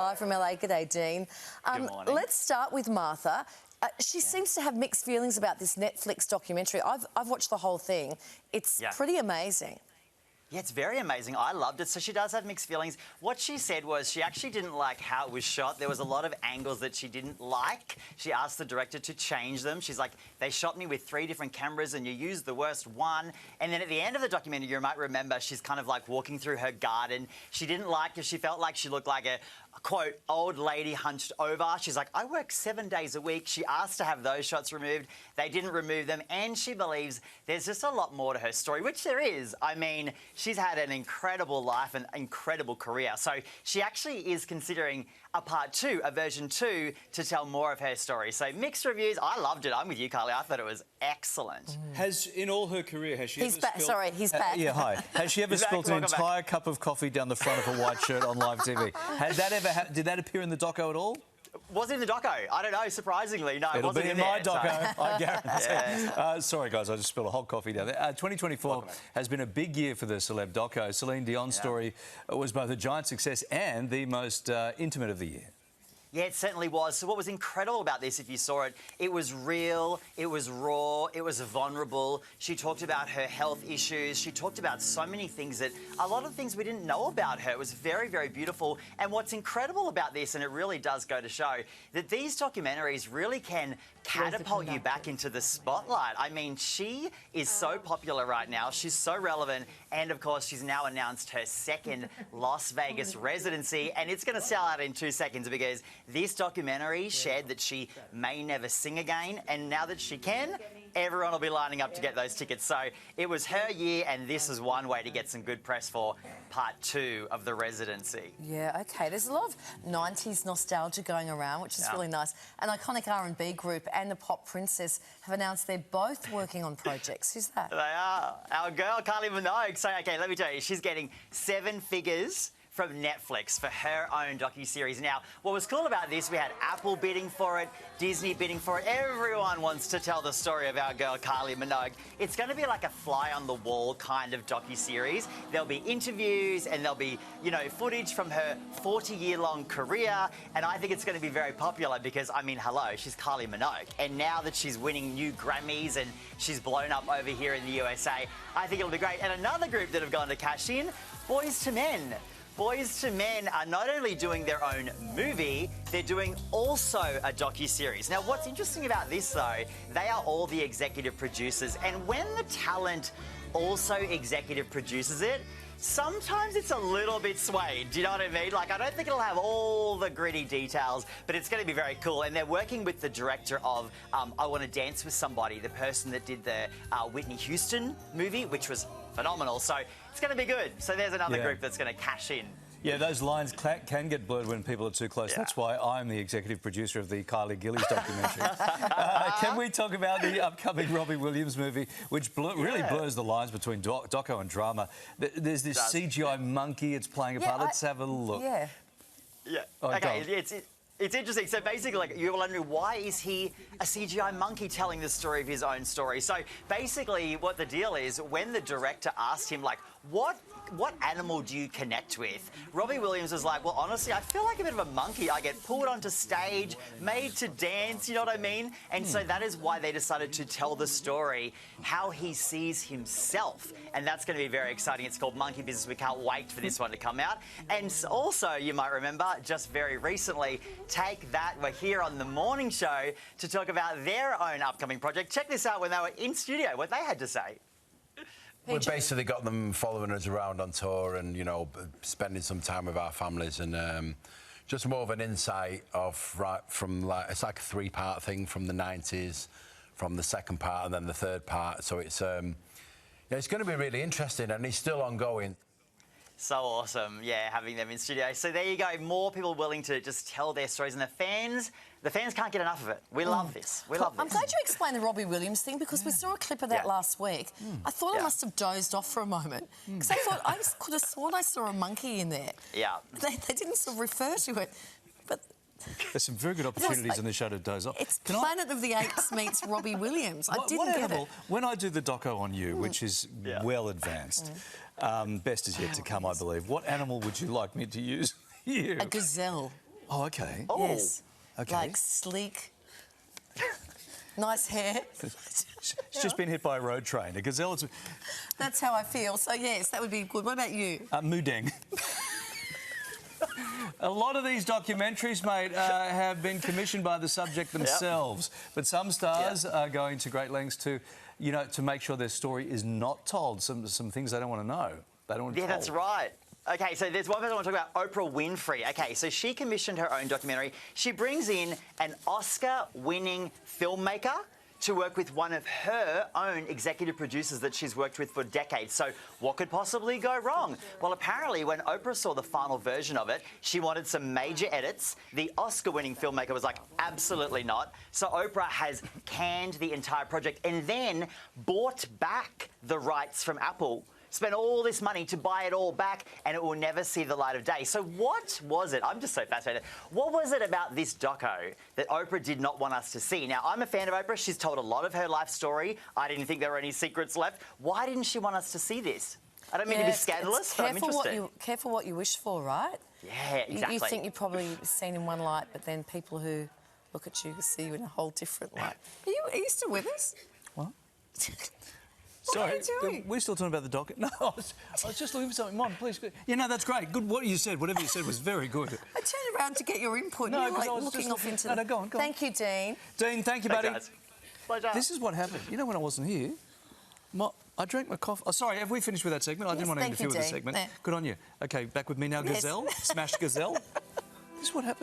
Hi from LA. Good day, Dean. Good morning. Let's start with Martha. She seems to have mixed feelings about this Netflix documentary. I've watched the whole thing. It's pretty amazing. Yeah, it's very amazing. I loved it. So she does have mixed feelings. What she said was she actually didn't like how it was shot. There was a lot of angles that she didn't like. She asked the director to change them. She's like, they shot me with 3 different cameras and you used the worst one. And then at the end of the documentary, you might remember, she's kind of like walking through her garden. She didn't like it. She felt like she looked like a quote, old lady hunched over. She's like, I work 7 days a week. She asked to have those shots removed. They didn't remove them. And she believes there's just a lot more to her story, which there is. I mean, she's had an incredible life and incredible career. So she actually is considering a part 2, a version 2, to tell more of her story. So mixed reviews. I loved it. I'm with you, Kylie. I thought it was excellent. Has, in all her career, has she He's ever back. spilled... Sorry, he's back. Yeah, hi. Has she ever spilled an entire cup of coffee down the front of a white shirt on live TV? Has that ever did that appear in the doco at all? Was it in the doco? I don't know, surprisingly. No, It'll it wasn't be in there, my doco, so. I guarantee. Sorry, guys, I just spilled a hot coffee down there. 2024 has been a big year for the celeb doco. Celine Dion's story was both a giant success and the most intimate of the year. Yeah, it certainly was. So what was incredible about this, if you saw it, it was real, it was raw, it was vulnerable. She talked about her health issues. She talked about so many things that a lot of things we didn't know about her. It was very, very beautiful. And what's incredible about this, and it really does go to show, that these documentaries really can catapult you back into the spotlight. I mean, she is so popular right now. She's so relevant. And, of course, she's now announced her 2nd Las Vegas residency. And it's going to sell out in 2 seconds because this documentary shared that she may never sing again. And now that she can, everyone will be lining up to get those tickets. So it was her year, and this is one way to get some good press for part 2 of the residency. Yeah, OK. There's a lot of 90s nostalgia going around, which is really nice. An iconic R&B group and the pop princess have announced they're both working on projects. Who's that? They are. Our girl, Kylie Minogue. So, OK, let me tell you, she's getting 7 figures from Netflix for her own docu-series. Now, what was cool about this, we had Apple bidding for it, Disney bidding for it. Everyone wants to tell the story of our girl, Kylie Minogue. It's going to be like a fly-on-the-wall kind of docu-series. There'll be interviews and there'll be, you know, footage from her 40-year-long career. And I think it's going to be very popular because, I mean, hello, she's Kylie Minogue. And now that she's winning new Grammys and she's blown up over here in the USA, I think it'll be great. And another group that have gone to cash in, Boyz II Men. Boyz II Men are not only doing their own movie, they're doing also a docu-series. Now, what's interesting about this, though, they are all the executive producers, and when the talent also executive produces it, sometimes it's a little bit swayed, do you know what I mean? Like, I don't think it'll have all the gritty details, but it's going to be very cool. And they're working with the director of I Want to Dance with Somebody, the person that did the Whitney Houston movie, which was phenomenal. So it's going to be good. So there's another group that's going to cash in. Yeah, those lines can get blurred when people are too close. That's why I'm the executive producer of the Kylie Gillies documentary. Can we talk about the upcoming Robbie Williams movie, which really blurs the lines between doco and drama? There's this CGI monkey. It's playing a part. Let's have a look. Yeah. Okay, it's interesting. So basically, like, you're wondering, why is he a CGI monkey telling the story of his own story? So basically what the deal is, when the director asked him, like, what animal do you connect with? Robbie Williams was like, well, honestly, I feel like a bit of a monkey. I get pulled onto stage, made to dance, you know what I mean? And so that is why they decided to tell the story, how he sees himself. And that's going to be very exciting. It's called Monkey Business. We can't wait for this one to come out. And also, you might remember, just very recently, Take That were here on The Morning Show to talk about their own upcoming project. Check this out when they were in studio, what they had to say. We've basically got them following us around on tour and, you know, spending some time with our families and just more of an insight of, from like, it's like a 3-part thing from the 90s, from the 2nd part and then the 3rd part. So it's going to be really interesting and it's still ongoing. So awesome, yeah, having them in studio. So there you go, more people willing to just tell their stories, and the fans can't get enough of it. We love this. We love this. I'm glad you explained the Robbie Williams thing because we saw a clip of that last week. I thought I must have dozed off for a moment because I thought I could have sworn I saw a monkey in there. Yeah. They didn't sort of refer to it, but there's some very good opportunities in the show to doze off. It's Planet of the Apes meets Robbie Williams. I didn't get it. When I do the doco on you, which is well advanced, best is yet to come, I believe, what animal would you like me to use here? A gazelle. Oh, OK. Oh. Yes. OK. Like sleek, nice hair. She's just been hit by a road train. A gazelle is... That's how I feel. So, yes, that would be good. What about you? Mudeng. A lot of these documentaries, mate, have been commissioned by the subject themselves. Yep. But some stars are going to great lengths to, you know, to make sure their story is not told. Some things they don't want to know. They don't want to Yeah, that's right. OK, so there's one person I want to talk about, Oprah Winfrey. OK, so she commissioned her own documentary. She brings in an Oscar-winning filmmaker to work with one of her own executive producers that she's worked with for decades. So what could possibly go wrong? Well, apparently, when Oprah saw the final version of it, she wanted some major edits. The Oscar-winning filmmaker was like, absolutely not. So Oprah has canned the entire project and then bought back the rights from Apple. Spent all this money to buy it all back, and it will never see the light of day. So what was it? I'm just so fascinated. What was it about this doco that Oprah did not want us to see? Now, I'm a fan of Oprah. She's told a lot of her life story. I didn't think there were any secrets left. Why didn't she want us to see this? I don't mean to be scandalous, but I'm interested. Careful what you wish for, right? Yeah, exactly. You think you're probably seen in one light, but then people who look at you see you in a whole different light. Are you still with us? What? What are you doing? We're still talking about the docket. No, I was just looking for something. Mum, please. Yeah, no, that's great. Good. What you said, whatever you said, was very good. I turned around to get your input. No, you're like I was looking just off into No, go on. Thank you, Dean. Dean, thank you, buddy. Pleasure. This is what happened. You know, when I wasn't here, I drank my coffee. Oh, sorry, have we finished with that segment? I didn't want to interfere with the segment. Good on you. OK, back with me now, Gazelle. Smashed Gazelle. This is what happened.